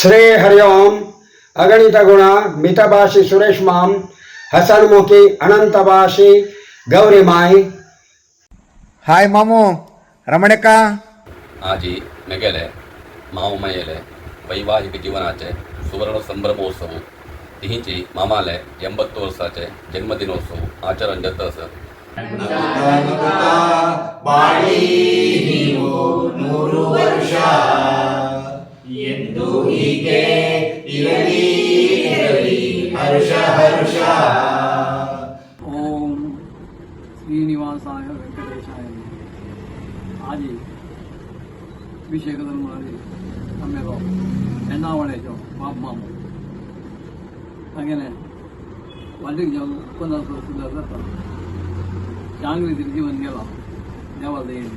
श्री हरिओम अगणित गुण मितभाषी सुरेश माम हसनमुखी अनंतभाषी गौरी माई हाय मामू रमणेक आजी मेगेले माऊ मयेले वैवाहिक जीवनाचे सुवर्ण संभ्रमोत्सव तिहींची मामाले 80 वर्षाचे जन्मदिनोत्सव आचरण जात असं ಎಂದು ಹೀಗೆ ಇರಲಿ ಇರಲಿ ಹರ್ಷ ಹರ್ಷ. ओम श्रीनिवासाय वेंकटेशाय आज ಅಭಿಷೇಕದಲ್ಲಿ ಮಾಡಿ ಆಮೇಲೆ ಎಣ್ಣಾವಳೆಜೋ ಬಾಬ್ ಮಾಮು ಹಾಗೇನೆ वाढीक जाऊन 50 वर्षाचा जाता चांगली जीवन गेला देवाला येईल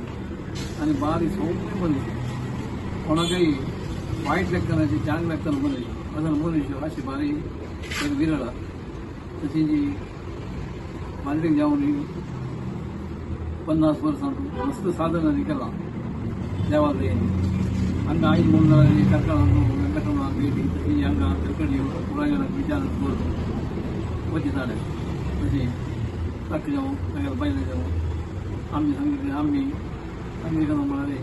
आणि बारी सौम्य मनुष्य कोणाकही वाईट लेखनाची चांगलं लेखन मनुष्य असं मनुष्य अशी बारी एक विरळ तशी जी वाढीक जाऊन 50 वर्षांतून मस्त साधनाने केला देवाला येईल हंगा आई म्हणून ಕರ್ಕೊಂಡು ವೆಂಕಟರಮಣ ಭೇಟಿ ತಸಿ ಹಂಗ ಕರ್ಕೊಂಡು ಪುರಾಣ ವಿಚಾರ वचताले तशी ताका जावं तागेले बायले जावं आमी सांगितलें आमी सांगितलें म्हणाले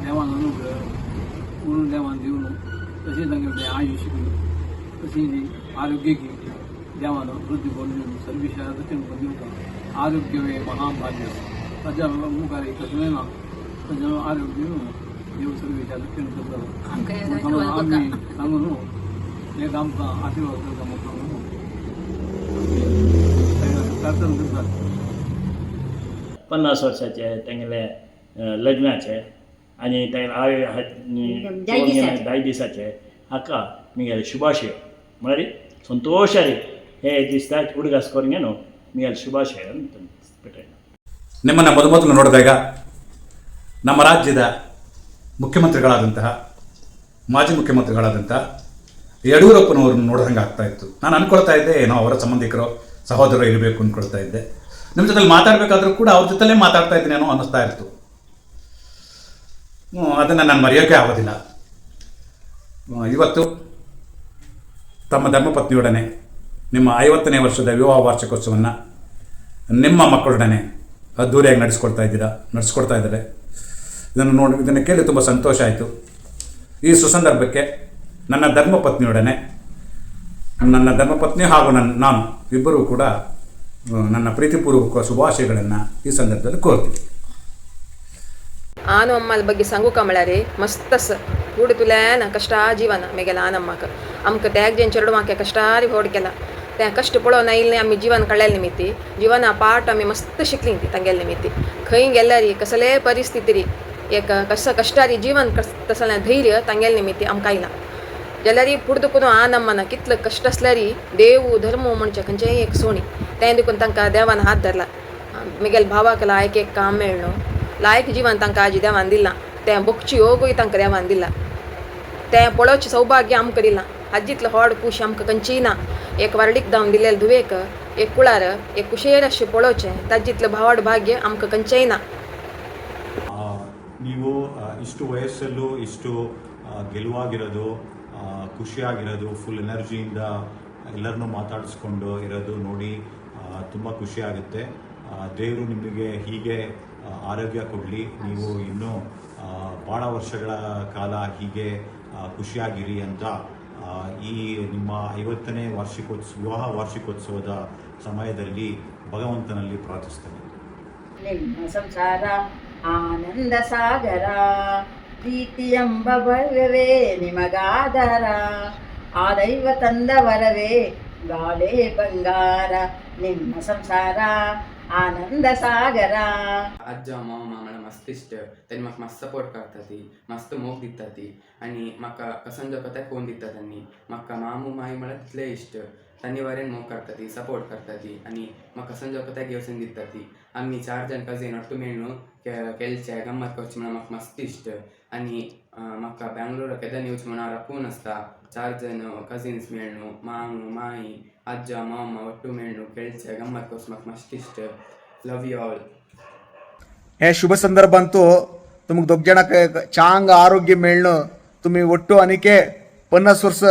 देवान अनुग्रह म्हणून देवान दिवन तशें तांगेलें आयुश्य तशी आरोग्याची देवान वृद्धी करून सर्विशा दक्षिण दिवता आरोग्य हे महाभाग्य ताच्या मुखार कसलें ना ताच्या आरोग्य देव सर्विशा दक्षिण करता आमी सांगून एक आमकां आशिर्वाद करता म्हाका 50 वर्षाचे तेंगेले लग्नाचे आनी तेंगेले 10 दिसाचे हाका मिगेले शुभाशय म्हळ्यार संतोषारी हे दिसता ಹುಡುಗಾಸ್ ಕೊರಂಗೇನು मिगेले ಶುಭಾಶಯ ಅಂತ ಬಿಟ್ಟೆ. ನಿಮ್ಮನ್ನು ಮೊದಲು ನೋಡಿದಾಗ ನಮ್ಮ ರಾಜ್ಯದ ಮುಖ್ಯಮಂತ್ರಿಗಳಾದಂತಹ ಮಾಜಿ ಮುಖ್ಯಮಂತ್ರಿಗಳಾದಂತಹ ಯಡಿಯೂರಪ್ಪನವ್ರನ್ನ ನೋಡಿದಂಗೆ ಆಗ್ತಾ ಇತ್ತು. ನಾನು ಅಂದ್ಕೊಳ್ತಾ ಇದ್ದೆ ಏನೋ ಅವರ ಸಂಬಂಧಿಕರು ಸಹೋದರರು ಇರಬೇಕು ಅಂದ್ಕೊಳ್ತಾ ಇದ್ದೆ. ನಿಮ್ಮ ಜೊತೆಲಿ ಮಾತಾಡಬೇಕಾದ್ರೂ ಕೂಡ ಅವ್ರ ಜೊತೆಲೇ ಮಾತಾಡ್ತಾ ಇದ್ದೀನೇನೋ ಅನ್ನಿಸ್ತಾ ಇರ್ತು. ಅದನ್ನು ನಾನು ಮರೆಯೋಕ್ಕೆ ಆಗೋದಿಲ್ಲ. ಇವತ್ತು ತಮ್ಮ ಧರ್ಮಪತ್ನಿಯೊಡನೆ ನಿಮ್ಮ 50ನೇ ವರ್ಷದ ವಿವಾಹ ವಾರ್ಷಿಕೋತ್ಸವವನ್ನು ನಿಮ್ಮ ಮಕ್ಕಳೊಡನೆ ಅದ್ದೂರಿಯಾಗಿ ನಡೆಸ್ಕೊಡ್ತಾ ಇದ್ದಾರೆ. ಇದನ್ನು ಕೇಳಿ ತುಂಬ ಸಂತೋಷ ಆಯಿತು. ಈ ಸುಸಂದರ್ಭಕ್ಕೆ ನನ್ನ ಧರ್ಮಪತ್ನಿ ಹಾಗೂ ನಾನು ಇಬ್ಬರೂ ಕೂಡ ನನ್ನ ಪ್ರೀತಿಪೂರ್ವಕ ಶುಭಾಶಯಗಳನ್ನು ಈ ಸಂದರ್ಭದಲ್ಲಿ ಕೋರ್ತೀವಿ. ಆನಮ್ಮల ಬಗ್ಗೆ सांगू का म्हळ्यार मस्त उड तुल्यान कष्टा जिवन मेगेला आनम्माक आमकां त्याग जेन चेडू म्हाका कष्टारी व्हड केला तें कश्ट पळोवन आयिल्लें आमी जिवन काडलें निमित्ती जिवना पाठ आमी मस्त शिकलीं ती तांगेले निमित्ती खंय गेल्यार कसले परिस्थिती एक कष्टारी जिवन तसलें धैर्य तांगेले निमित्ती आमकां आयलां जाल्यार फुडें दुखून आनम्मान कितलें कश्ट आसल्यार देव धर्म म्हणजे खंयचेय एक सोणी तें देखून तांकां देवान हात धरला. म्हगेल्या भावाक लायक एक काम मेळ्ळो लायक जिवन तांकां आजी देवान दिलां तें भोगची योगूय तांकां देवान दिला तें पळोवचें सौभाग्य आमकां दिलां. हाजीतलो व्हड खूश आमकां खंयचीय ना. एक वारडीक धांवन दिलेले धुवेक एक कुळार एक कुशेर अशें पळोवचें ताजीतलें भावड भाग्य आमकां खंयचेय ना. ನೀವು ಇಷ್ಟು ವಯಸ್ಸಲ್ಲೂ ಇಷ್ಟು ಗೆಲುವಾಗಿರೋದು ಖುಷಿಯಾಗಿರೋದು ಫುಲ್ ಎನರ್ಜಿಯಿಂದ ಎಲ್ಲರನ್ನೂ ಮಾತಾಡಿಸ್ಕೊಂಡು ಇರೋದು ನೋಡಿ ತುಂಬ ಖುಷಿಯಾಗುತ್ತೆ. ದೇವರು ನಿಮಗೆ ಹೀಗೆ ಆರೋಗ್ಯ ಕೊಡಲಿ. ನೀವು ಇನ್ನೂ ಭಾಳ ವರ್ಷಗಳ ಕಾಲ ಹೀಗೆ ಖುಷಿಯಾಗಿರಿ ಅಂತ ಈ ನಿಮ್ಮ 50ನೇ ವಿವಾಹ ವಾರ್ಷಿಕೋತ್ಸವದ ಸಮಯದಲ್ಲಿ ಭಗವಂತನಲ್ಲಿ ಪ್ರಾರ್ಥಿಸ್ತೇನೆ. ನಿಮ್ಮ ಸಂಸಾರ ಆನಂದ ಸಾಗರ ಪ್ರೀತಿ ಎಂಬ ಭವ್ಯವೇ ನಿಮಗಾದರ ಆ ದೈವ ತಂದ ವರವೇ ಗಾಳೆ ಬಂಗಾರ ನಿಮ್ಮ ಸಂಸಾರ आनंद सागरा. आज्जा मामा मला मस्त इष्ट त्यांनी म्हाका मस्त सपोर्ट करता ती मस्त मोग दिता ती आनी म्हाका कसंजो कथा फोन दिता त्यांनी म्हाका मामू माई म्हळ्यार तितले इष्ट त्यांनी बरें मोग करता ती सपोर्ट करता ती आनी म्हाका कसंजो कथा घेवसून दिता ती. आमी 4 जण कझिन ಒಟ್ಟು मेळून केलचे गम्मत करची म्हणून म्हाका मस्त इष्ट आनी म्हाका बेंगलोराक केदां येवचें म्हणून राखून आसता. 4 जण कझिन्स मेळून मामू माई आज्जा मामा ಒಟ್ಟು मेळून केलचे गम्मत करची म्हाका मस्त इष्ट. Love you all. हे शुभ संदर्भांतू तुमक दोग जाणांक चांग आरोग्य मेळणं तुम्ही ಒಟ್ಟು अनिके 50 वर्स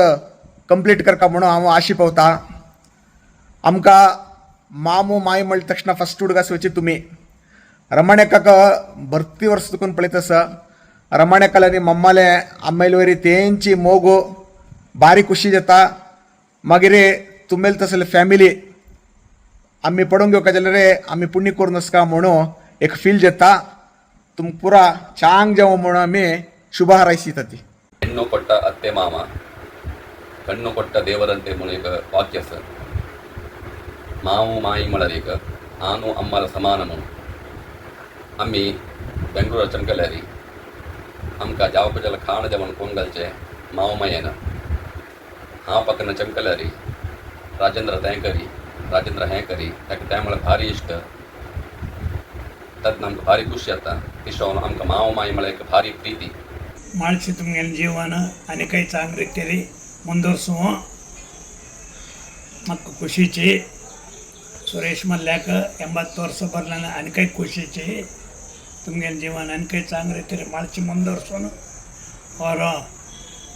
कंप्लीट करता म्हणून हांव आशी पावता. आमकां मामू माय म्हणले तक्षण फस्ट हुडगा सोची तुमी. रमणेकाक भरती वर्स तुकून पळयत आसा. रमणेकालांनी मम्माले आम्मेले वरी तेंची मोगो भारी खुशी जाता. मागीर तुमेल तसले फॅमिली आम्ही पडून घेवका जाल्यार आम्ही पुण्य करून आसका म्हणून एक फील जाता. तुमकां पुरा चांग जावं म्हणून आमी ಶುಭ ಹಾರೈಸಿತತಿ. ಹೆಣ್ಣು ಕೊಟ್ಟ ಅತ್ತೆ ಮಾಮ, ಕಣ್ಣು ಕೊಟ್ಟ ದೇವರಂತೆ ಮುಳಿಗ ವಾಕ್ಯ ಸರ್. ಮಾವು ಮಾಯಿ ಮಳರೀಗ ಆನು ಅಮ್ಮಲ ಸಮಾನಮು. ಅಮ್ಮಿ ಬೆಂಗಳೂರು ಚಂಕಲರಿ आमका जावपजल खाण जमन कोंगलचे मावमयेन हा पక్కన चंकलरी राजेंद्र तैंकरी राजेंद्र हेंकरी ताका त्या मला भारी इष्ट. तद नमक भारी खुशी आता. इष्टवन आमकां माव माई मला एक भारी प्रीती. माळशी तुमगेले जीवन आनी काही चांगली रितीरी ಮುಂದುವರಿಸುವ ಮಕ್ಕ ಖುಷಿಚಿ. सुरेश मल्ल्याक 80 वर्ष भरल्यानं आनी काही खुशीची. तुमगेले जीवन आनी काही चांगली रितीरी माळशी ಮುಂದುವರಿಸೋನು. और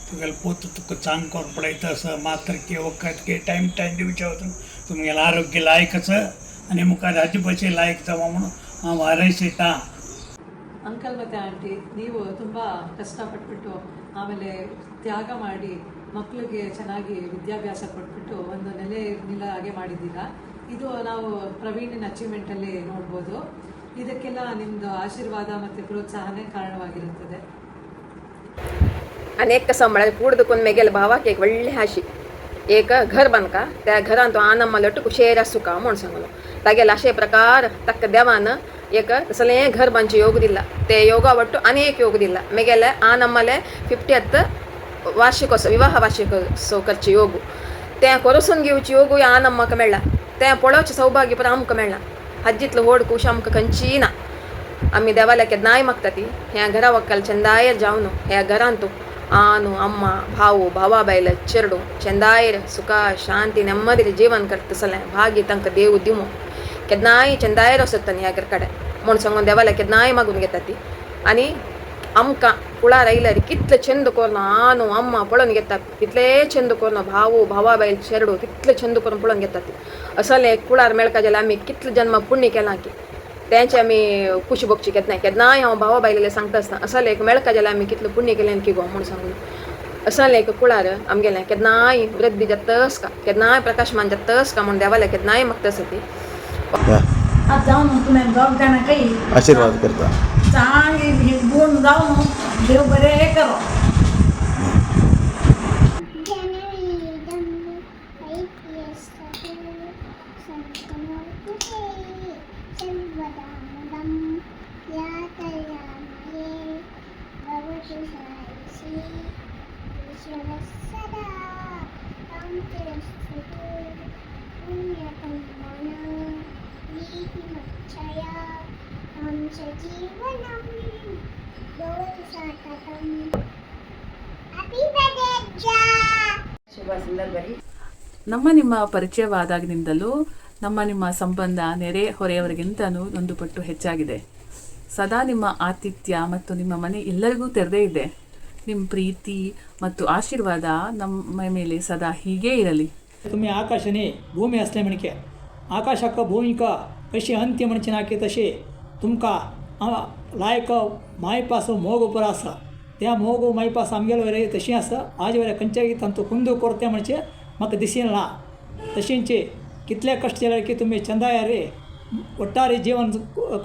तुगेले पोत तुका चांग करून पळयतास मात्रकी वखत की टायम दिवचे वचून तुमगेले आरोग्य लायकच आनी मुखार ಅಜ್ಜಿಪಚ್ಚಿ लायक जावा म्हणून हांव हाರೈಸಿತಾ. ಅಂಕಲ್ ಮತ್ತು ಆಂಟಿ, ನೀವು ತುಂಬ ಕಷ್ಟಪಟ್ಬಿಟ್ಟು ಆಮೇಲೆ ತ್ಯಾಗ ಮಾಡಿ ಮಕ್ಕಳಿಗೆ ಚೆನ್ನಾಗಿ ವಿದ್ಯಾಭ್ಯಾಸ ಕೊಟ್ಬಿಟ್ಟು ಒಂದು ನೆಲೆ ಹಾಗೆ ಮಾಡಿದ್ದೀರಾ. ಇದು ನಾವು ಪ್ರವೀಣಿನ ಅಚೀವ್ಮೆಂಟಲ್ಲಿ ನೋಡ್ಬೋದು. ಇದಕ್ಕೆಲ್ಲ ನಿಮ್ಮದು ಆಶೀರ್ವಾದ ಮತ್ತು ಪ್ರೋತ್ಸಾಹನೇ ಕಾರಣವಾಗಿರುತ್ತದೆ. अनेक सांभाळ कूड दुखून मेगेल भावाक एक व्हडले हाशी. एक घर बांदका, त्या घरान तो आनम्मा लट्टू कुशेर सुका म्हूण सांगलो. तागेले अशे प्रकार तक्क देवान एक तसलें घर बांदचे योग दिला. ते योगा ಒಟ್ಟು ಅನೇಕ योग दिला. मेगेले आनम्माले 50th वार्षिकोत्सव विवाह वार्षिकोत्सव करचे योग तें करून घेवचे योग आनम्माक मेळ्ळा. तें पळोवचें सौभाग्य पण आमकां मेळ्ळा. हज्जीतलो व्हड खूश आमकां खंयची ना. आमी देवाल्या केन्नाय मागता ती ह्या घरा वक्कल चंदायर जावन ह्या घरान तूं आनु अम्म भाऊ भावा बायल चेरडू चंदायर सुख शांती ನೆಮ್ಮದಿಲಿ ಜೀವನ ಕರ್ತಸಲೆ ಭಾಗ್ಯ ತಂಕ ದೇವು ದಿಮು केन्नाय चंदायर आसतनी ह्या घर कडेन म्हूण सांगून देवाल्या केन्नाय मागून घेता ती. आनी आमकां कुळार आयल्यार कितले छंद करून आनु अम्म पळोवन घेता. तितले छंद करून भाऊ भावा बायल चेरडू तितले छंद करून पळोवन घेता ती. असले कुळार मेळका जाल्यार आमी कितले जन्म पुण्य केलां की तेंचे आमी खुशी भोगची केन्नाय हांव भावा बायलेले सांगता आसता. असले एक मेळका जाल्यार आमी कितले पुण्य केलें की गो म्हूण सांगून असले एक कुळार आमगेलें केन्नाय वृद्धी जातस का केन्नाय प्रकाशमान जातस का म्हूण देवाल्या केन्नाय मागता आसा ती. आज जाऊन तुम्ही दोग जाणां काही आशीर्वाद करता. चांगली गुण जाऊन देव बरे करो. ಶುಭ ಸಂದರ್ಭದಲ್ಲಿ ನಿಮ್ಮ ಪರಿಚಯವಾದಾಗಿನಿಂದಲೂ ನಿಮ್ಮ ಸಂಬಂಧ ನೆರೆ ಹೊರೆಯವರಿಗಿಂತಲೂ ಒಂದು ಪಟ್ಟು ಹೆಚ್ಚಾಗಿದೆ. ಸದಾ ನಿಮ್ಮ ಆತಿಥ್ಯ ಮತ್ತು ನಿಮ್ಮ ಮನೆ ಎಲ್ಲರಿಗೂ ತೆರೆದೇ ಇದೆ. ನಿಮ್ಮ ಪ್ರೀತಿ ಮತ್ತು ಆಶೀರ್ವಾದ ನಮ್ಮ ಮೇಲೆ ಸದಾ ಹೀಗೇ इरली. तुम्ही आकाशाने भूमी असले म्हणके आकाशाक भूमिका कशी अंत्य म्हणचे नाके तसे तुमका लायक मायपास मोग उपर आसा. त्या मोग मायपास आमगेल वरे तशी आसा. आज वरे खंयच्याय तांचो कुंदू करते म्हणचे म्हाका दिसेन ना. तशेंचे कितले कश्ट केले की तुमी चंदाया रे ಒಟ್ಟಾರೆ ಜೀವನ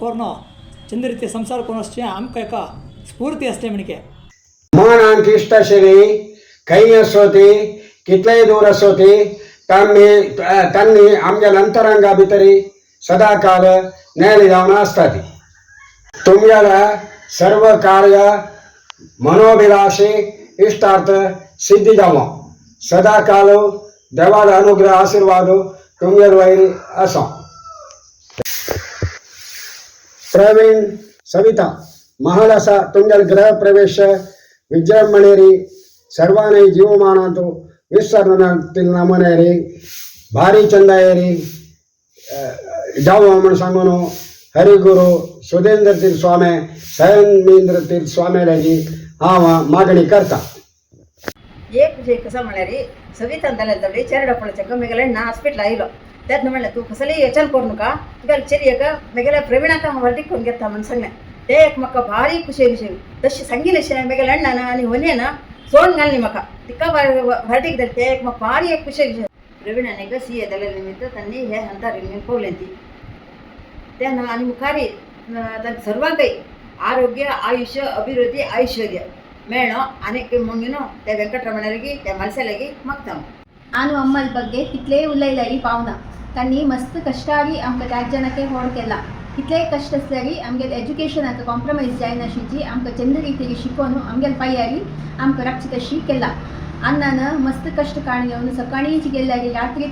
कोरनो चंद्रिते संसार कोण असचे आमकां एका स्फूर्ती असले म्हणके. मनांक इष्ट आशिल्ली खंय असो ती कितलेय दूर असो ती तांणी आमच्या अंतरंगा भितरी सदा काल नेली जावन आसता ती. तुमगेल्या सर्व कार्य मनोभिलाषी इष्टार्थ सिद्धी जावं. सदा काल देवाचो अनुग्रह आशीर्वाद तुमगेर वयर आसो. प्रवीण सविता महल असा तुमगेल गृह प्रवेश विजृंभणेरी सर्वांनी जीवमानांतू विसरतील नमुनेरी भारी चंदायेरी जावं म्हूण सांगून हरिगुरू सुधेंद्र तीर्थ स्वामी सयमेंद्र तीर्थ स्वामी लागीं हांव मागणी करता. एक विषय कसा म्हणल्यार सवितान जाल्यार जावडी चेरडा पळोवच्या मेगेले ना हॉस्पिटल आयलो त्यात म्हणल्यार तूं कसलेय हेच्यान करूं नाका तुका चेरयेक मेगेले प्रवीणाक व्हरटीक करून घेता म्हणून सांगलें ते एक म्हाका भारी खुशी विशय तशें सांगिल्लें अशें मेगेले अण्णान आनी होन्यान सोडून घालनी म्हाका तिका व्हरटीक धरता ते एक म्हाका भारी एक खुशी विशय प्रवीणान एक CA जाल्या निमित्त तांणी हे अंतराळान पळोवलें ती त्या आनी मुखारी सर्वांकय आरोग्य आयुष्य अभिवृद्धी ऐश्वर्य मेळ्ळो आनीक म्हणून त्या ವೆಂಕಟರಮಣರಿಗೆ त्या ಮನಸ್ಸಲ್ಲಿಗೆ मागता आनी अम्मल बग्गे कितलेय उलयल्यारी पावना तांणी मस्त कश्टारी आमकां त्या जनाके व्हड केला कितलेय कश्ट आसल्यारी आमगेले एज्युकेशनाक कॉम्प्रमायज जायनाशिची आमकां चंद रितीन शिकोवन आमगेले पांयारी आमकां राखची तशी केला अण्णान मस्त कश्ट काण घेवन सकाळींच गेल्यारी रात्री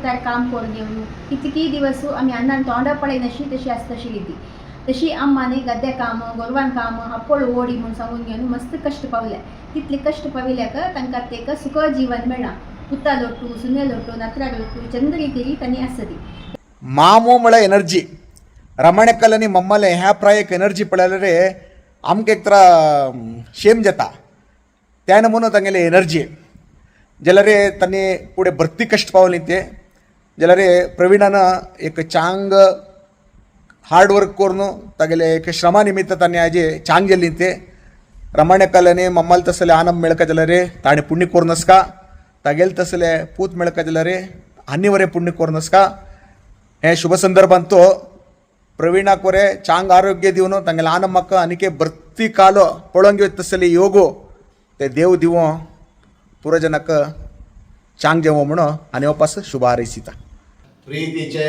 तार काम करून घेवन कितकी दिवस आमी अण्णान तोंडा पळयनाशी तशी आसताशिल्ली ती तशी अम्मानी गद्दे काम गोरवान काम हप्पळ ओडी म्हूण सांगून घेवन मस्त कश्ट पावले तितले कश्ट पाविल्याक तांकां तेका सुख जीवन मेळ्ळा पुत्ता लोटू सुने लोटू नत्रा लोटू चंद रितीरी तांणी आसली मामू म्हळ्यार एनर्जी रमणेकल आनी मम्मले ह्या प्रायेक एनर्जी पळयल्यार आमकां एक तर शेम जाता त्या नमुनो तांगेले एनर्जी जाल्यार तांणी फुडें भरती कश्ट पावली ते जाल्यार प्रवीणान एक चांग हार्ड वर्क करून तागेले एक श्रमा निमित्त तांणी आजे चांग गेल्ली ते रमणेकलांनी मम्माल तसले आनंद मेळका जाल्यार ताणें पुण्य करून आसका तागेले तसले पूत मेळका जाल्यार आनी वरें पुण्य करून आसका हे शुभ संदर्भांत तो प्रवीणाक वरें चांग आरोग्य दिवन तांगेले आनंद म्हाका आनीक भरती कालो पळोवंक घेवं तसले योगो ते देव दिवो पुरोजनाक चांग जेवो म्हणून आनी वापस शुभ हारयसिता प्रीतीचे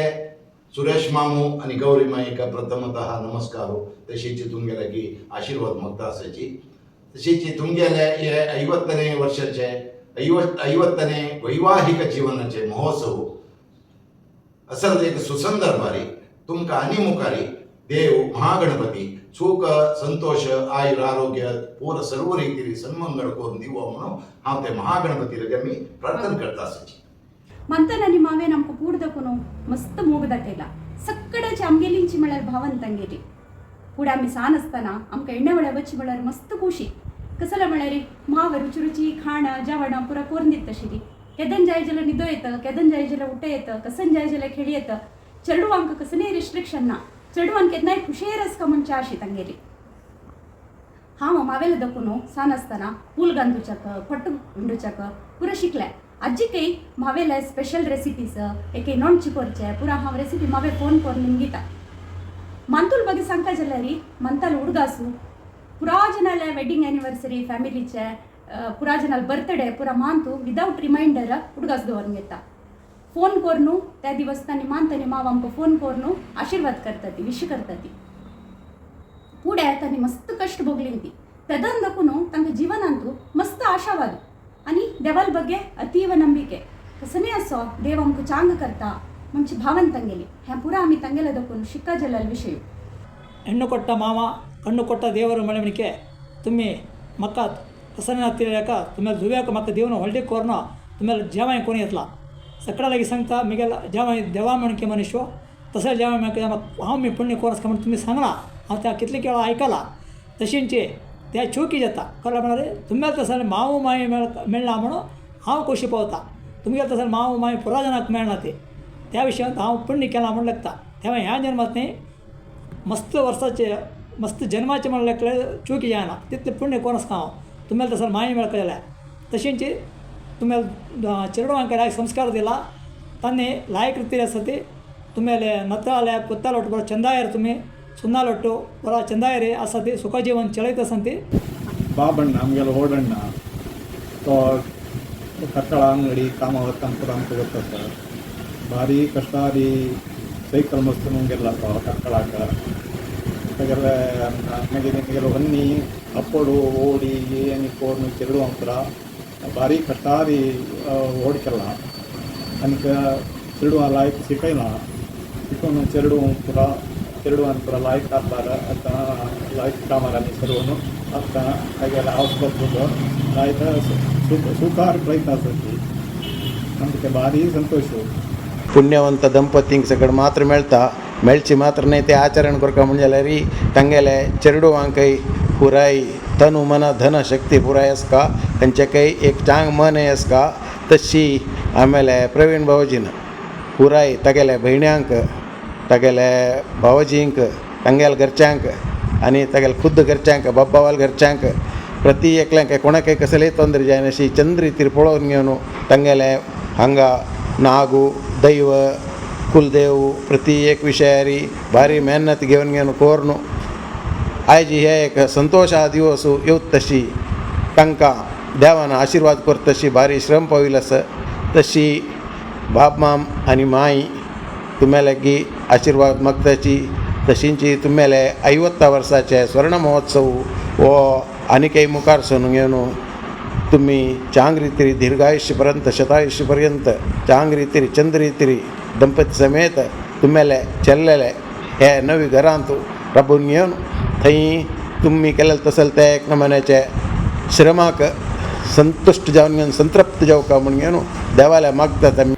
सुरेश मामू आणि गौरी मायेका प्रथमतः नमस्कार तशीच तुमगेल्याकी आशीर्वाद मागता आसाची तशीच तुमगेले हे 50ನೇ वर्षाचे 50ನೇ वैवाहिक जीवनाचे महोत्सव असल एक सुसंदर बारी तुमकां आनी मुखारी देव महागणपती सुख संतोष आयुर आरोग्य पूर सर्व रितीन सन्मंगळ करून दिवो म्हणून हांव ते महागणपतीला मी प्रार्थना करता आसाची मंथन आनी मावेन आमकां पूड दाखोवन मस्त मोग दाखयला सक्कडाची आमगेलींची म्हळ्यार भावन तांगेली फुडें आमी सान आसतना आमकां एण्णावळ्या वच्ची म्हळ्यार मस्त खोशी कसले म्हळ्यार माव रुची खाणां जेवणां पुरा करून दिता आशिल्ली केदन जाय जाल्यार न्हिदो येता केदन जाय जाल्यार उठे येता कसन जाय जाल्यार खेळी येता चेडू आमकां कसलेय रिस्ट्रिक्शन ना चेडवान केन्नाय खुशेर आसका म्हणचे आशी तांगेली हांव मावेले दाखोवन सान आसतना पूल गांदूच्याक फट्ट हिंडूच्याक पुरो शिकलें अज्जिकय मावेले स्पेशल रेसिपीस एक नोंदची करचे पुरा हांव रेसिपी मावे फोन करून निमगिता मांतूल ಬಗ್ಗೆ सांगता जाल्यार मंताल हुडगासू पुरा जनाले वेडिंग एनिवर्सरी फॅमिलीचे पुरा जनाल बर्थडे पुरा मांतू विदाउट रिमाइंडर हुडगास दवरून घेता फोन करून त्या दिवस तांणी मांतांनी माव आमकां फोन करून आशीर्वाद करता ती विश करता ती पुढे तांणी मस्त कश्ट भोगली ती तेदन दाखून तांकां जिवनांतू मस्त आशावाद आनी देवाल ಬಗ್ಗೆ अतीव ನಂಬಿಕೆ कसने असो देव आमकां चांग करता म्हणजे भावन तांगेली हें पुरा आमी तांगेले दाखोवन शिक्का जल्ला विशय ಹೆಣ್ಣು ಕೊಟ್ಟ ಮಾವ ಕಣ್ಣು ಕೊಟ್ಟ ದೇವರ ಮಳೆಮಣಿಕೆ तुम्ही म्हाका कसने नातिल्याक तुम्ही जुव्याक म्हाका देवन व्हडली कोरना तुम्ही जेवाय कोणी येतला सकाळ लागी सांगता मिगेला जेवाय देवा म्हणके मनुष्य तसं जेवाय म्हणके हांव मी पुण्य कोरस का म्हणून तुम्ही सांगला हांव त्या कितले केळा आयकला तशींचे त्या चौकी जाता कळ्ळें म्हळ्यार तुमगे तसले माव माय मेळना म्हणून हांव खोशी पावता तुमगे तसले माव माय पुरा जनाक मेळना ते त्या विशयांत हांव पुण्य केलां म्हणून लागता तेव्हा ह्या जन्मांत न्ही मस्त वर्साचे मस्त जन्माचे म्हणल्यार चुकी जायना तितले पुण्य कोण आसता हांव तुमगे तसले माय मेळका जाल्यार तशींची तुमगे चेडवांक लायक संस्कार दिला तांणी लायक रितीन आसा ती तुमगेले नत्राले कुत्ता लोट बरो चंदायर तुमी सुन्ना लोट्टू बरो चंदायरे आसा ती सुखजीवन चलयत आसा ती बाबಣ್ಣ आमगेलो व्हडಣ್ಣ तो ಕಟ್ಟಡ ಅಂಗಡಿ ಕಾಮ ವರ್ತಂಪುರ ಅಂತ ಗೊತ್ತ ಭಾರಿ ಕಷ್ಟಾರಿ ಸೈಕಲ್ ಮಸ್ತ್ ನಮಗೆಲ್ಲ ಕಟ್ಟಡಾಕ ತೆಗೆಲ್ಲ ನಮಗೆ ಹೊನ್ನಿ ಅಪ್ಪಡು ಓಡಿ ಏನಿ ಕೋರ್ನು ಚೆರಡು ಅಂಪುರ ಭಾರಿ ಕಷ್ಟಾರಿ ಓಡಿಕೆಲ್ಲ ಅನ್ಕ ಚೆರಡು ಲಾಯ್ಕ್ ಸಿಕ್ಕೈನ ಸಿಕ್ಕೊಂಡು ಚೆರಡು ಪುರ ಚೆರಡು ಅಂಪುರ ಲಾಯ್ಕ್ ಹಾಕ್ತಾರೆ ಅಂತ ಲಾಯ್ಕ್ ಕಾಮರಾನಿ ಚೆರುವನು ಅಂತ ಹಾಗೆಲ್ಲ ಆಸ್ಪತ್ರೆದು ಲಾಯ್ಕ ಸುಖಾರ ಪ್ರಯತ್ನ असती आमचे भारी संतोष पुण्यवंत दंपतींक सगळं मात्र मेळची मात्र नाही ते आचरण करता म्हणजे जाल्यार तांगेले चेडवांकय पुराय तनु मन धन शक्ती पुरायस का त्यांच्या काही एक चांग मन येस का तशी ಆಮೇಲೆ ಪ್ರವೀಣ್ ಬಾವಜಿನ ಪುರಾಯಿ ತಗೆಲೆ बहिण्यांक तगेले भावजींक तंगेल घरच्यांक आनी तगेल खुद्द घरच्यांक बाब्बावाल घरच्यांक प्रति एकल्यांक कोणाकय कसलेय ತೊಂದರೆ जायनाशी चंद रितीर पळोवन घेवन तंगेले हांगा नागू दैव कुलदेव प्रति एक विशयारी भारी मेहनत घेवन कोरन आयज हे एक संतोश हा दिवस येवत तशी तांकां देवान आशिर्वाद करता तशी भारी श्रम पाविल आसा तशी बाप माम आनी माई तुमेलेगी आशिर्वाद मागताची तशींची तुमेले 50 वर्साचे स्वर्ण महोत्सव हो आनीकय मुखार सरून घेवन तुमी चांग रितीरी दीर्घायुष्यपर्यंत शतायुष्यपर्यंत चांग रितीरी चंद रितीरी दंपती समेत तुमेले चल्लेले हे नवी घरांत राबून घेवन थंय तुमी केलेले तसल ते एक नमुन्याचे श्रमाक संतुष्ट जावन घेवन संतृप्त जावका म्हण घेवन देवाले मागतात आमी.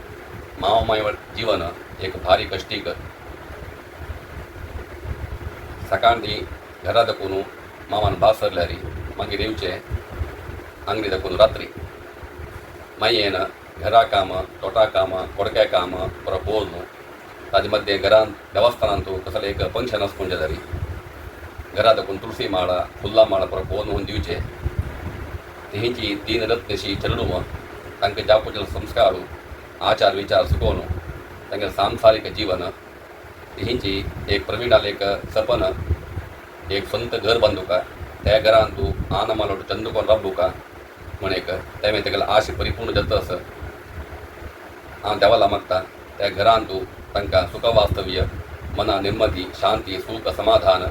माव माय जीवन एक भारी कष्टीक सकाळी घरा दखून मामान भास सरल्यारी मागीर येवचे अंगडी दखून रात्री मागीर घरा काम तोटा काम कोडक्या काम परत पोवन ताजे मध्य घरांत देवस्थानांत कसले एक फंक्शन आसपूण जारी घरा दखून तुळसी माळा फुल्ला माळा परत पोवन होऊन दिवचे तेंची तीन रत्नशी चलडू तांकां जावपाचे संस्कार आचार विचार शिकोवन तांगे सांसारीक जीवन तेंची एक प्रवीणाल एक सपन एक संत घर बांदूका त्या घरान तूं आन मालोट चंदकोन राबूका म्हण एक तेमे तेगेले आशे परिपूर्ण जातस हांव देवाला मागता त्या घरान तूं तांकां सुख वास्तव्य मना नेಮ್ಮದಿ शांती सुख समाधान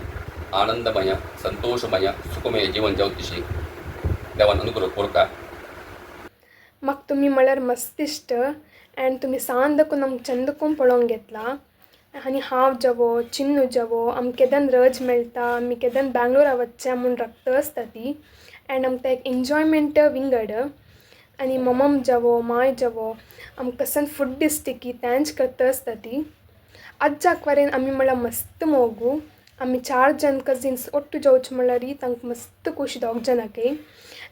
आनंदमय संतोषमय सुखमय जीवन जावतीशी देवान अनुग्रह कोरका. म्हाका तुमी म्हळ्यार मस्त इश्ट एंड तुमी सांज देखून आमकां चंदकून पळोवंक घेतला आनी हांव जवो चिन्नू जवो आमकां केदन रज मेळटा आमी केदन बेंगलोरा वच्चें म्हूण रगत आसता ती एंड आमकां एक एन्जॉयमेंट विंगड आनी मम्मम जवो माय जवो आमकां कसन फूड दिसता की तेंच करता आसता ती आजच्याक वरेन आमी म्हळ्यार मस्त मोगू आमी 4 जन कजिन्स ಒಟ್ಟು जावचे म्हळ्यार तांकां मस्त खुशी दोग जनाकय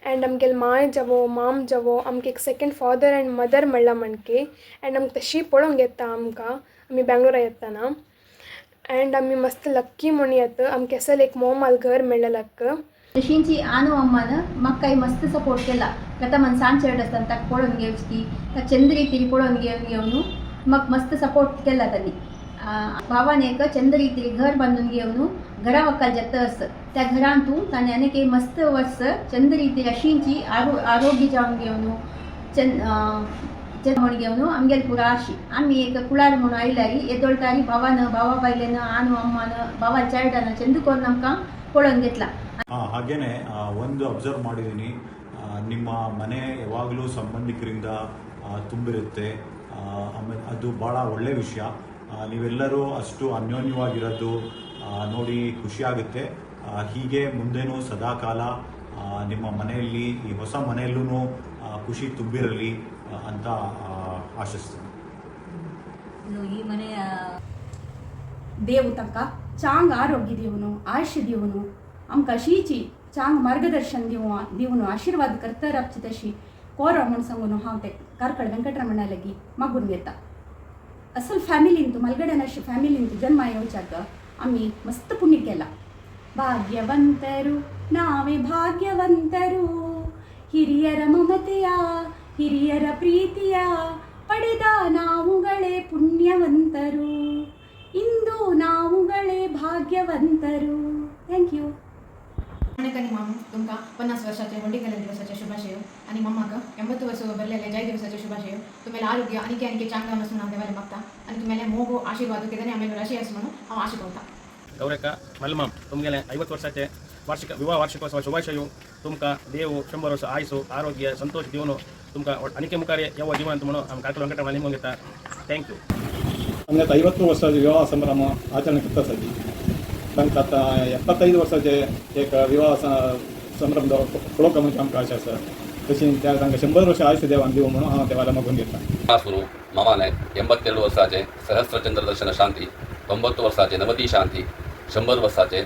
एंड आमगेल माय जवो माम जवो आमकां एक सेकेंड फादर एंड मदर मेळ्ळा म्हणके एंड आमकां तशी पळोवंक येता आमकां आमी बेंगलोरा येताना एंड आमी मस्त लक्की म्हूण येता आमकां असल एक मोमाल घर मेळ्ळें लक्क. तशींची आनू अम्मान म्हाका काही मस्त सपोर्ट केला आता मन सांज चेड आसतना ताका पळोवन घेवची ताका चंद रितीरी पळोवन घेवन म्हाका मस्त सपोर्ट केला तांणी. भावान एक चंद रितीरी घर बांदून घेवन घरा वकाल जेता आसत त्या घरान तूं ताणें आनीक एक मस्त वर्स चंद रितीरी अशींची आरोग्य जावन घेवन म्हण घेवन आमगेल पुरा अशी आमी एक कुळार म्हणून आयल्यार येदोळटारी भावान भावा बायलेन आनू अम्मान भावा चैल्डान चंद करून आमकां पळोवन घेतला. ಹಾಗೇನೆ ಒಂದು ಅಬ್ಸರ್ವ್ ಮಾಡಿದ್ದೀನಿ ನಿಮ್ಮ ಮನೆ ಯಾವಾಗಲೂ ಸಂಬಂಧಿಕರಿಂದ ತುಂಬಿರುತ್ತೆ ಆಮೇಲೆ ಅದು ಭಾಳ ಒಳ್ಳೆಯ ವಿಷಯ ನೀವೆಲ್ಲರೂ ಅಷ್ಟು ಅನ್ಯೋನ್ಯವಾಗಿರೋದು ನೋಡಿ ಖುಷಿಯಾಗುತ್ತೆ ಹೀಗೆ ಮುಂದೇನೂ ಸದಾಕಾಲ ನಿಮ್ಮ ಮನೆಯಲ್ಲಿ ಈ ಹೊಸ ಮನೆಯಲ್ಲೂ ಖುಷಿ ತುಂಬಿರಲಿ ಅಂತ ಆಶಿಸ್ತೀನಿ. ಈ ಮನೆಯ ದೇವು ತಕ್ಕ चांग आरोग्य दिवन आयुष्य दिवन आमकां अशीची चांग मार्गदर्शन दिवन आशीर्वाद करता रावची तशी कोरो म्हूण सांगून हांव ते कारकळ वेंकटरमणा लागीं मागून घेता. असल फॅमिलींत मलगड्यान अशी फॅमिलींत जन्म येवच्याक आमी मस्त पुण्य केला. ಭಾಗ್ಯವಂತರು ನಾವೇ ಭಾಗ್ಯವಂತರು ಹಿರಿಯರ ಮಮತೆಯ ಹಿರಿಯರ ಪ್ರೀತಿಯ ಪಡೆದ ನಾವುಗಳೇ ಪುಣ್ಯವಂತರು ಇಂದು ನಾವುಗಳೇ ಭಾಗ್ಯವಂತರು. Thank you. आणि माम तुमकां 50 वर्षाचे वंडीकरण दिवसाचे शुभाशय आणि मम्माका 80 वर्ष भरलेले जय दिवसाचे शुभाशय. तुम्हाला आरोग्य आणि चांगला नसून हांव देवाला मागता आणि तुम्हाला मोगो आशीर्वाद केल्याने आम्ही अशी असं म्हणून हांव आशिकवता. गौरेका मलमाम तुमगेले 50 वर्षाचे विवाह वार्षिकोत्सव शुभाशय. तुमकां देव 100 वर्ष आयुसो आरोग्य संतोष दिवन तुमकां अनेके मुखार येवो जिवंत म्हणून आमी कारकळ वेंकटरमण लिंबून घेता. थँक्यू. आमी आतां 50 वर्साचे विवाह संभ्रम आचरण करता आसली तांकां आतां 75 वर्साचे एक विवाह संभ्रम पळोवंक म्हणजे आमकां आशा आसा तशी तांकां 100 वर्ष आयुश्य देवान दिवं म्हणून हांव देवाला मागून घेता. सुरू मामाने 82 वर्षाचे सहस्त्रचंद्र दर्शन शांती, 90 वर्षाचे नवदी शांती, 100 वर्षाचे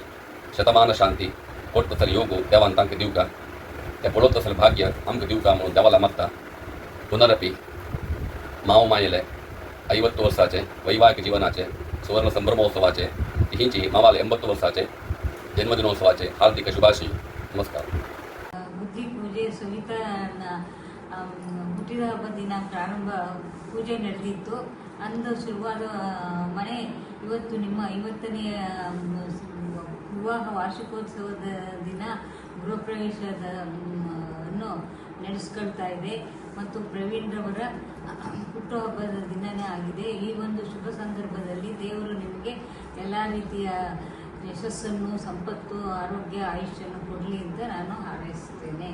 शतमान शांती कोट तसले योगू देवान तांकां दिवका ते पळोवंक तसलें भाग्य आमकां दिवका म्हणून देवाला मागता. पुनरपी माव मायेले 50 वर्साचे वैवाहिक जीवनाचे सुवर्ण संभ्रमोत्सवाचे हिंची मावाले 80 वर्साचे जन्मदिनोत्सवाचे हार्दिक शुभाशय. ನಮಸ್ಕಾರ. ಬುದ್ಧಿ ಪೂಜೆ ಸವಿತಾನ ಹುಟ್ಟಿದ ಹಬ್ಬ ದಿನ ಪ್ರಾರಂಭ ಪೂಜೆ ನಡೆದಿತ್ತು. ಅಂದು ಶುರುವಾದ ಮನೆ ಇವತ್ತು ನಿಮ್ಮ 50ನೇ ವಿವಾಹ ವಾರ್ಷಿಕೋತ್ಸವದ ದಿನ ಗೃಹ ಪ್ರವೇಶದ ಅನ್ನು ನಡೆಸ್ಕೊಳ್ತಾ ಇದೆ ಮತ್ತು ಪ್ರವೀಣ್ ರವರ ಹುಟ್ಟುಹಬ್ಬದ ದಿನನೇ ಆಗಿದೆ. ಈ ಒಂದು ಶುಭ ಸಂದರ್ಭದಲ್ಲಿ ದೇವರು ನಿಮಗೆ ಎಲ್ಲ ರೀತಿಯ ಯಶಸ್ಸನ್ನು, ಸಂಪತ್ತು, ಆರೋಗ್ಯ, ಆಯುಷ್ಯನ್ನು ಕೊಡಲಿ ಅಂತ ನಾನು ಹಾರೈಸ್ತೇನೆ.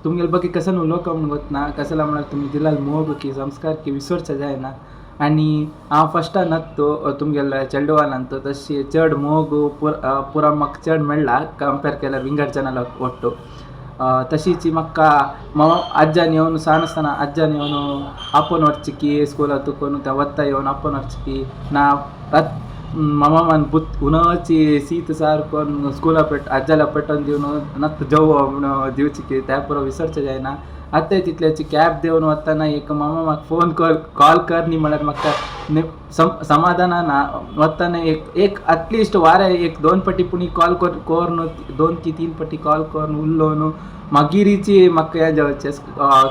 तुमगेले बाकी कसं लोक म्हणत ना कसं म्हणा तुम्ही दिला मोग की संस्कार की विसरचा जाय ना आणि हांव फस्टान तो तुमगेले चेडवानंतो तशी चड मोग पुरा म्हाका चड मेळ्ळा कंपेर केल्यार विंगडच्यान ಒಟ್ಟು. तशीच म्हाका अज्जान येवन सान आसतना अज्जान येवन आपोवन व्हरची स्कुलाक तुकोन त्या वत्ता येवन आपोवन व्हरची ना मामान बुत उन्हाची सीत सारकोन स्कुला अज्जाला पेटोवन दिवन नत जव दिवची की त्या पुरो विसरचें जायना. आतां तितल्याची कॅब देवन वतना एक मामा म्हाका फोन कॉल कर न्ही म्हळ्यार म्हाका समाधानान वतना एक एटलिस्ट वारे एक 2 पटी पुणी कॉल कर न्हू 2 की 3 पटी कॉल कर उरलो न्हू मागीरची म्हाका हें जावचें.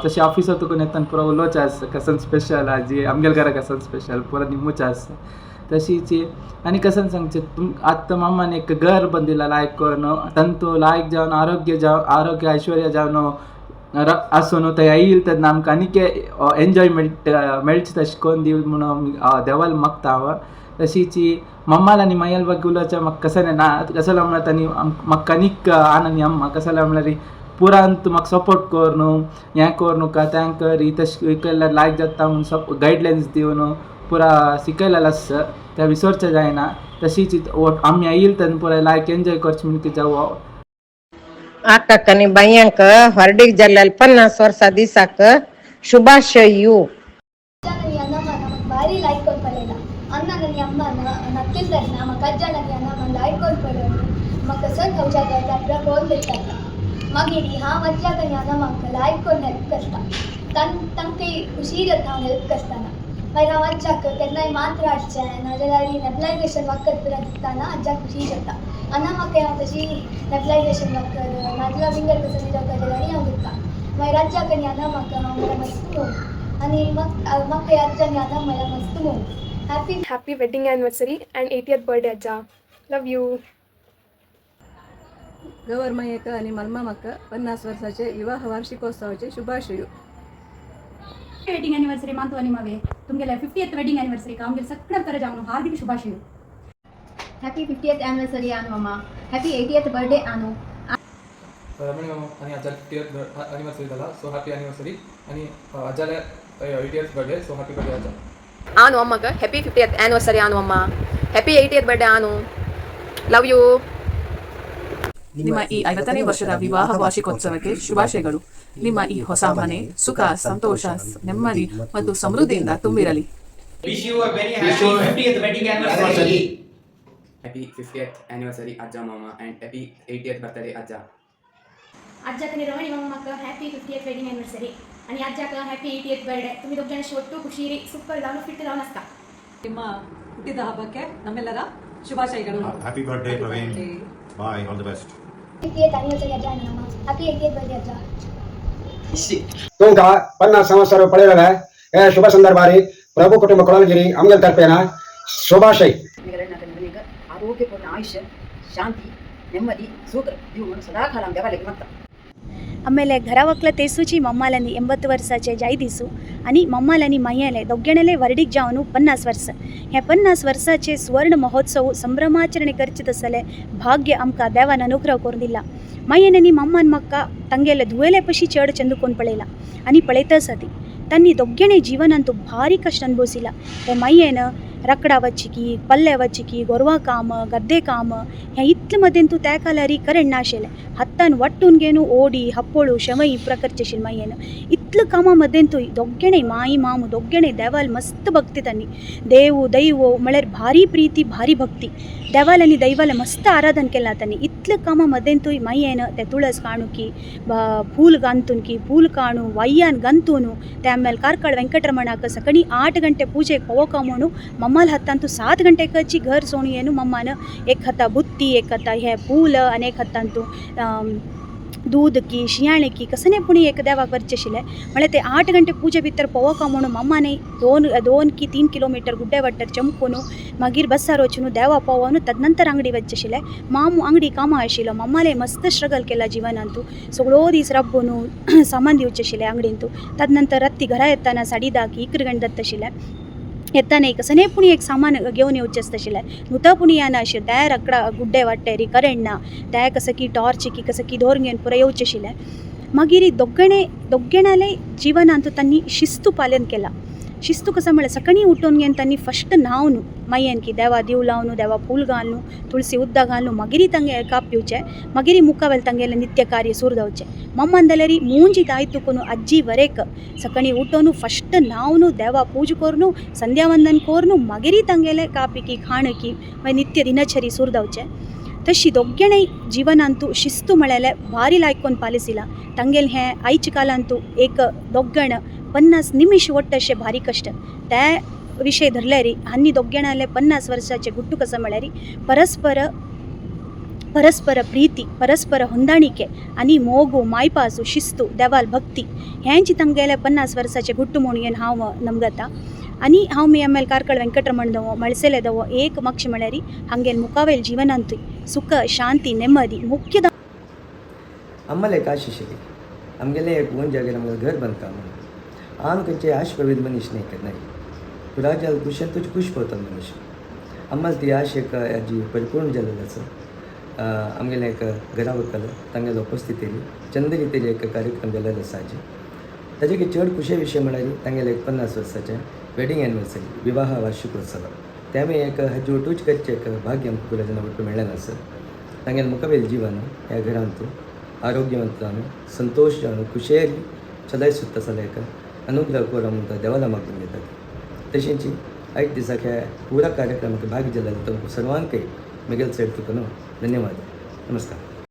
तशें ऑफिसांत तुका येतना पुरो उलोवचें आसता कसन स्पेशल जी आमगेल्या घरा कसन स्पेशल पुरो निम्मूचें आसता. तशीच आणि कसं सांगचे आत्ता मामान एक घर बंदिला लायक करून तंतू लायक जावन आरोग्य ऐश्वर्य जावन आसून ते येईल तर आमकां आनीक एन्जॉयमेंट मेळचे तशें करून दिव म्हणून देवाल मागता हांव. तशीच मम्माला आनी मायल ಬಗ್ಗೆ उलोवचें म्हाका कसं ना कसं म्हणल्यार आनी म्हाका आनीक आनंद अम्मा कसं म्हणल्यार पुरांत म्हाका सपोर्ट कर न्हू हें कर न्हू का तें कर तशें केल्यार लायक जाता म्हणून गायडलायन्स दिवन पुरा शिकयलेलो आसा त्या विसरचें जायना. तशीच आमी येईल तेन्ना पुरा लायक एन्जॉय करचें म्हणून जावो. अक्कानी बायांक हरडीक जाल्ल्या 50 वर्सां दिसाक ಶುಭಾಶಯು. ಭಾರಿ ಲೈಕ್ ಕೊಡ್ಪಡಲ್ಲ ಅನ್ನ ನನ್ನ ಅಮ್ಮ ನತ್ತಿಲ್ದಾರೆ ನಮ್ಮ ಕಜ್ಜ ನನಗೆ ಅನ್ನ ಲೈಕ್ ಕೊಡ್ಪಡೋದು ಮಕ್ಕ ಸಣ್ಣ ಹೌಜಾಗ ಅಪ್ರ ಹೋಗ್ಲಿರ್ತಾರ ಮಗಿರಿ ಹಾ ಮಜ್ಜಾಗನಿ ಅನ್ನ ಮಕ್ಕ ಲೈಕ್ ಕೊಡ್ ಹೆಲ್ಪ್ ಕಷ್ಟ ತಂಕೈ ಖುಷಿ ಇರತ್ತ ಅವ್ನು ಹೆಲ್ಪ್ ಕಷ್ಟನ मागीर हांव अज्जाक केन्नाय मात्र हाडचें नाजाल्यार नेबलायजेशन वखद पुरा दिताना अज्जाक खुशी जाता. आना म्हाका हांव तशी नेबलायजेशन वखद नाजाल्यार विंगर कसली वखद जाल्यार हांव दिता. मागीर अज्जाक आनी आना म्हाका हांव म्हळ्यार मस्त मोग आनी म्हाका अज्जानी आना म्हळ्यार मस्त मोग. Happy wedding anniversary and 80th birthday अज्जा. Love you. गौरमायेक आणि मल्मा म्हाका 50 वर्साचे विवाह वार्षिकोत्सवाचे शुभाशय. वेडिंग एनिवर्सरी मानतो आणि मावे तुमगेले 50th वेडिंग एनिवर्सरी का आमगेले सगळ्या तरे जावन हार्दिक शुभाशय. हॅपी 50th एनिवर्सरी आनू मामा. हॅपी 80th बर्थडे आनू. आणि अज्जा 50th एनिवर्सरी झाला सो हॅपी एनिवर्सरी आणि अज्जाला 80th birthday so happy birthday अज्जा. आनू अम्माक हॅपी 50th एनिवर्सरी आनू अम्मा. हॅपी 80th ಬರ್ಡೇ ಆನು. Love you. ನಿಮ್ಮ ಈ 50ನೇ ವರ್ಷದ ವಿವಾಹ ವಾರ್ಷಿಕೋತ್ಸವಕ್ಕೆ ಶುಭಾಶಯಗಳು. ನಿಮ್ಮ ಈ ಹೊಸ ಮನೆ ಸುಖ, ಸಂತೋಷ, ನೆಮ್ಮದಿ ಮತ್ತು ಸಮೃದ್ಧಿಯಿಂದ ತುಂಬಿರಲಿ. Happy 50th anniversary Ajja Mama and happy 80th birthday Ajja. अज्जाक आणि रवणी मम्माक हॅपी 50th वेडिंग एनिवर्सरी आणि अज्जाक हॅपी 80th बर्थडे. तुम्ही दोघ जण ಒಟ್ಟು ಖುಷಿರಿ ಸೂಪರ್ ಜಾನು ಫಿಟ್ ಜಾನು ಅಸ್ತಾ. ನಿಮ್ಮ ಹುಟ್ಟಿದ ಹಬ್ಬಕ್ಕೆ ನಮ್ಮೆಲ್ಲರ ಶುಭಾಶಯಗಳು. Happy birthday Praveen. Bye all the best. 50th anniversary अज्जा आणि मम्मा. हॅपी 80th बर्थडे अज्जा. तुमका 50 संवत्सर पळयलेले हे शुभ संदर्भारी प्रभू कुटुंब कोळलगिरी आमगेल तर्फेन ಶುಭಾಶಯ. आरोग्यपूर्ण आयुष्य शांती ನೆಮ್ಮದಿ ಸುಖ ಇವು ಸದಾಕಾಲ देवाला मागता. आमेले घरा वकला तेसूची मम्मालांनी 80 वर्साचे जायदिसू आणि मम्मालांनी मायेले दोघेणेले वर्डीक जावन 50 वर्स. हे 50 वर्साचे सुवर्ण महोत्सव संभ्रमाचರಣೆ करचे तसले भाग्य आमकां देवान अनुग्रह करून दिला. मायेने मम्मन मक्का तंगेला धुवेले पशी चढ चंदुकोन पळेला आणि पळेतच होती. त्यांनी दोघेने जीवनांतू भारी कष्ट अनुभवसिला. ते मायेनं रकडा वच्चिकी, पल्ले वच्चिकी, गोरवा काम, गद्दे काम ह्या इतले मध्येंतू त्या कालारी करेंट नाशेले. हत्तान वट्टून गेनु ओडी हप्पोळू शवई प्रकारचेशील मायेनं इतलं कामामध्येंतू दोघेणे माई मामू दोघेणे देवाल मस्त भक्ती त्यांनी. देव दैव म्हळ्यार भारी प्रीती भारी भक्ती. देवाल आणि दैवाला मस्त आराधन केला त्यांनी. इतलं कामामध्येंतू मायेनं ते तुळस काणुकी फूल गांतून की फूल काणू वಯ್ಯಾನ್ ಗಂತೂನು ते ಆಮೇಲೆ ಕಾರ್ಕಳ ವೆಂಕಟರಮಣಕ್ಕೆ ಸಕಣಿ 8 ಗಂಟೆ ಪೂಜೆಗೆ ಹೋಗೋಕಾಮೋನು मम्माल हत्तांतू 7 घंटे कच्ची घर सोणी येनु मम्मान एक हत्ता बुत्ती एक हत्ता हे फूल अनेक हत्तांतू दूध की शियाणे की कसने पुणी एक देवाक वरचेशिले. म्हळ्यार ते 8 घंटे पूजे भितर पोवोका म्हणून मम्माने 2 की 3 किलोमीटर गुड्डे वट्टर चंपून मागीर बस्सार वचून देवा पोवून तदनंतर अंगडी वचेशिले. मामू अंगडी कामा आशिल्लो. मम्माले मस्त स्ट्रगल केला जिवनांतू. सगळो दीस रब्बून सामान दिवचेशिले अंगडींतू. तदनंतर रत्ती घरा येताना साडी दाकी इकरगंड दत्तशिले. येताना कसने पुणी एक सामान घेऊन येवचे आसतशिले. नुता पुणी येना आशिल्ले. त्या रकडा गुड्डे वाट्टे री करेंट ना त्या कसं की टॉर्च की कसं की दोर घेवन पुरो येवचे आशिल्ले. मागीर दोघेणाले जिवनांतू त्यांनी शिस्तू पालन केला. शिस्तू कसं म्हळ्यार सकाळी उठून घेवन त्यांनी फस्ट न्हावन मायेन की देवा दिव लावन देवा फूल घालून तुळसी उद्दा घालून मागीर तांगे काप पिवचे. मागीर मुखावेल तांगेले नित्य कार्य सुरू जावचे. मम्मान जाल्यार मूंजी दायतुकून अज्जी वरेक सकाळी उठून फस्ट न्हावन देवा पूज करून संध्यावंदन करून मागीर तांगेले कापिकी खाणकी नित्य दिनचरी सुरू जावचे. तशी दोघेणे जिवनांतू शिस्तू म्हळ्यार भारी लायकोन पालिसिला. तांगेल हें आयच्या कालांतू एक दोघण 50 निमिष वट्ट अशे भारी कश्ट त्या विषय धरल्यारी हांनी दोघेणाले 50 वर्साचे गुट्टू कसं म्हळ्यार परस्पर प्रीती परस्पर ಹೊಂದಾಣಿಕೆ आणि मोगू मायपासू शिस्तू देवाल भक्ती हेंची तांगेले 50 वर्साचे गुट्टू म्हणून हांव नमगता. आणि हांव मी आಮೇಲೆ ಕಾರ್ಕಳ ವೆಂಕಟರಮಣದವ ಮಳಸೆಲೆದವ ಏಕ ಮಕ್ಷ ಮಳರಿ ಹಂಗೇನು ಮುಖಾವೇಲ್ ಜೀವನಂತೂ ಸುಖ ಶಾಂತಿ ನೆಮ್ಮದಿ ಮುಖ್ಯದ आम्हाला एक आशिष आहे आमगेले एक वन जागेर आमगे घर बांदता म्हणून आम खंयचे आश प्रवीण मनीस न्ही केन्नाय तूं राजाल खुशाल तुजी खुश पवता मनीस आम्हाला ती आश एक हाजी परिपूर्ण जालेली आसा. आमगेले एक घरा वरतालो तांगेलो उपस्थितीरी चंद रितीरी एक कार्यक्रम जाल्लो आसा हाजी. ताजे की चड खुशे विशय म्हळ्यार तांगेले एक 50 वर्साचें वेडिंग एनिवर्सरी विवाह वार्षिकोत्सव त्यामुळे एक हाजी वटूच करचे एक भाग्य आमकां पुराजना वटू मेळ्ळें आसा. तांगेलें मुखावेल जिवन ह्या घरांतू आरोग्यವಂತ जावन संतोष जावन खुशेली सदांच सुद्दां जाल्यार एक अनुग्रह करूं म्हणटा देवाला मागून घेतात. तशेंच आयज दिसाक ह्या पुरा कार्यक्रमाक भाग जाल्लो तुमकां सर्वांकय मेगेल चड तुका धन्यवाद. नमस्कार.